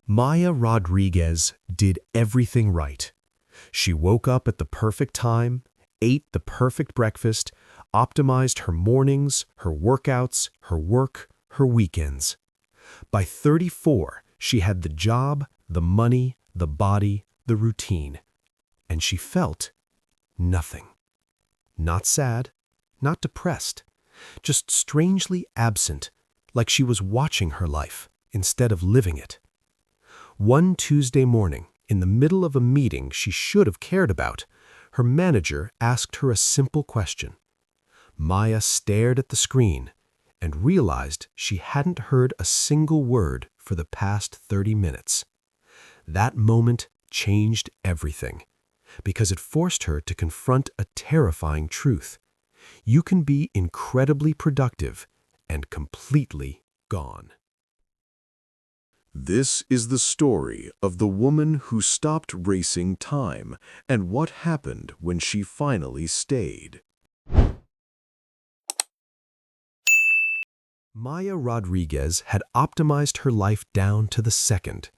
Maya Rodriguez did everything right. She woke up at the perfect time, ate the perfect breakfast, optimized her mornings, her workouts, her work, her weekends. By 34, she had the job, the money, the body, the routine. And she felt nothing. Not sad, not depressed, just strangely absent, like she was watching her life instead of living it. One Tuesday morning, in the middle of a meeting she should have cared about, her manager asked her a simple question. Maya stared at the screen and realized she hadn't heard a single word for the past 30 minutes. That moment changed everything, because it forced her to confront a terrifying truth. You can be incredibly productive and completely gone. This is the story of the woman who stopped racing time and what happened when she finally stayed. Maya Rodriguez had optimized her life down to the second.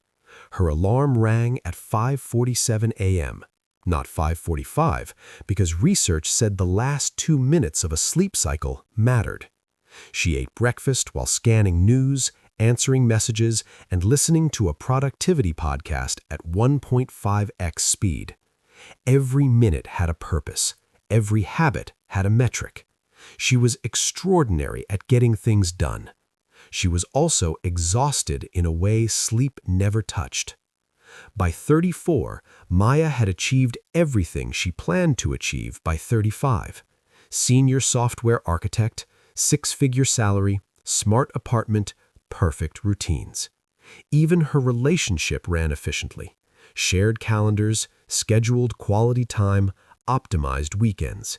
Her alarm rang at 5:47 a.m., not 5:45, because research said the last 2 minutes of a sleep cycle mattered. She ate breakfast while scanning news, answering messages, and listening to a productivity podcast at 1.5x speed. Every minute had a purpose. Every habit had a metric. She was extraordinary at getting things done. She was also exhausted in a way sleep never touched. By 34, Maya had achieved everything she planned to achieve by 35. Senior software architect, 6-figure salary, smart apartment, perfect routines. Even her relationship ran efficiently. Shared calendars, scheduled quality time, optimized weekends.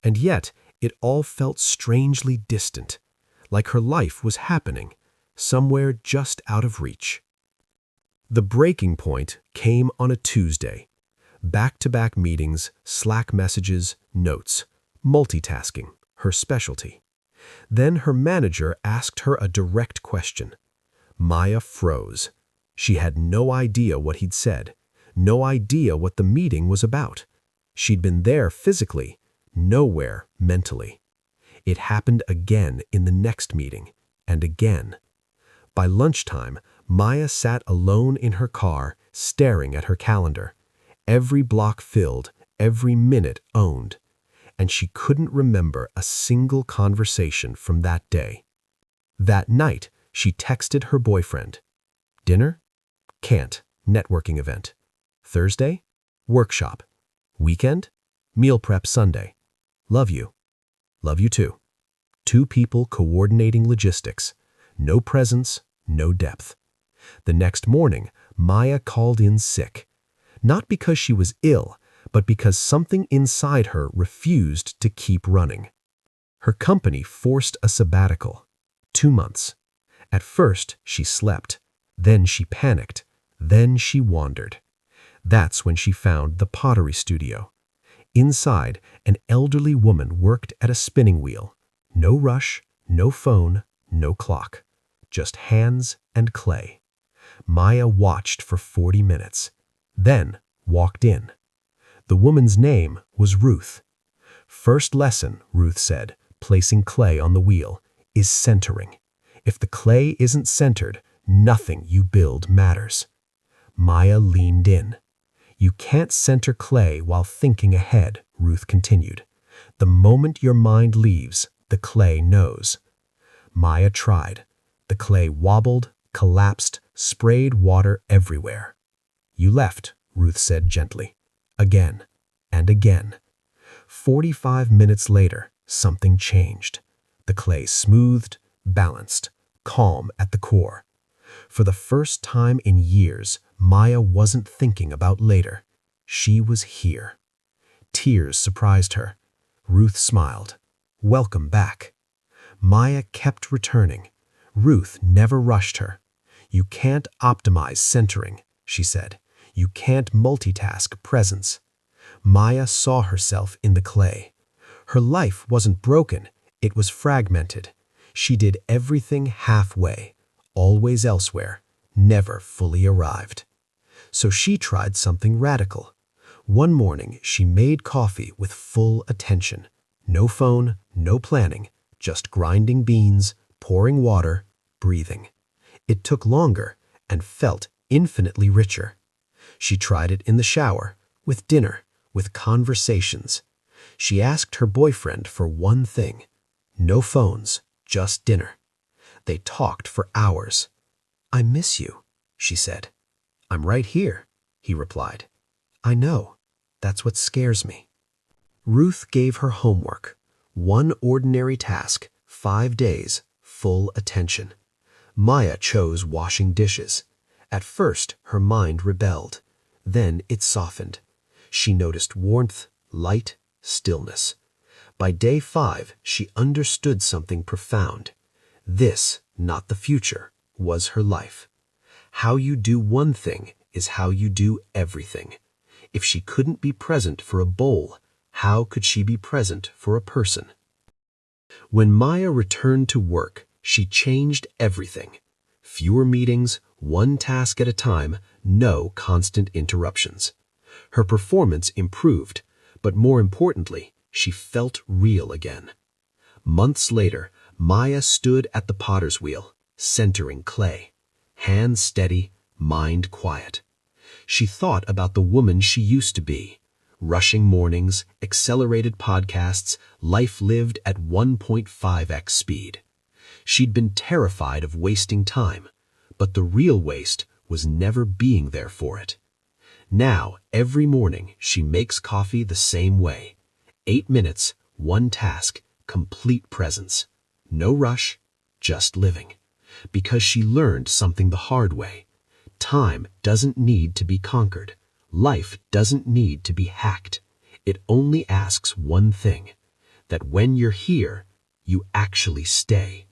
And yet, it all felt strangely distant, like her life was happening, somewhere just out of reach. The breaking point came on a Tuesday. Back-to-back meetings, Slack messages, notes, multitasking, her specialty. Then her manager asked her a direct question. Maya froze. She had no idea what he'd said, no idea what the meeting was about. She'd been there physically, nowhere mentally. It happened again in the next meeting, and again. By lunchtime, Maya sat alone in her car, staring at her calendar. Every block filled, every minute owned. And she couldn't remember a single conversation from that day. That night, she texted her boyfriend. Dinner? Can't. Networking event. Thursday? Workshop. Weekend? Meal prep Sunday. Love you. Love you too. 2 people coordinating logistics. No presence, no depth. The next morning, Maya called in sick. Not because she was ill, but because something inside her refused to keep running. Her company forced a sabbatical. 2 months. At first, she slept. Then she panicked. Then she wandered. That's when she found the Pottery studio. Inside, an elderly woman worked at a spinning wheel. No rush, no phone, no clock. Just hands and clay. Maya watched for 40 minutes. Then walked in. The woman's name was Ruth. First lesson, Ruth said, placing clay on the wheel, is centering. If the clay isn't centered, nothing you build matters. Maya leaned in. You can't center clay while thinking ahead, Ruth continued. The moment your mind leaves, the clay knows. Maya tried. The clay wobbled, collapsed, sprayed water everywhere. You left, Ruth said gently. Again and again. 45 minutes later, something changed. The clay smoothed, balanced, calm at the core. For the first time in years, Maya wasn't thinking about later. She was here. Tears surprised her. Ruth smiled. Welcome back. Maya kept returning. Ruth never rushed her. You can't optimize centering, she said. You can't multitask presence. Maya saw herself in the clay. Her life wasn't broken, it was fragmented. She did everything halfway, always elsewhere, never fully arrived. So she tried something radical. One morning, she made coffee with full attention. No phone, no planning, just grinding beans, pouring water, breathing. It took longer and felt infinitely richer. She tried it in the shower, with dinner, with conversations. She asked her boyfriend for one thing. No phones, just dinner. They talked for hours. "I miss you," she said. "I'm right here," he replied. "I know. That's what scares me." Ruth gave her homework. One ordinary task, 5 days, full attention. Maya chose washing dishes. At first, her mind rebelled. Then it softened. She noticed warmth, light, stillness. By day 5, she understood something profound. This, not the future, was her life. How you do one thing is how you do everything. If she couldn't be present for a bowl, how could she be present for a person? When Maya returned to work, she changed everything. Fewer meetings, one task at a time, no constant interruptions. Her performance improved, but more importantly, she felt real again. Months later, Maya stood at the potter's wheel, centering clay. Hands steady, mind quiet. She thought about the woman she used to be. Rushing mornings, accelerated podcasts, life lived at 1.5x speed. She'd been terrified of wasting time, but the real waste was never being there for it. Now, every morning, she makes coffee the same way. 8 minutes, one task, complete presence. No rush, just living. Because she learned something the hard way. Time doesn't need to be conquered. Life doesn't need to be hacked. It only asks one thing, that when you're here, you actually stay.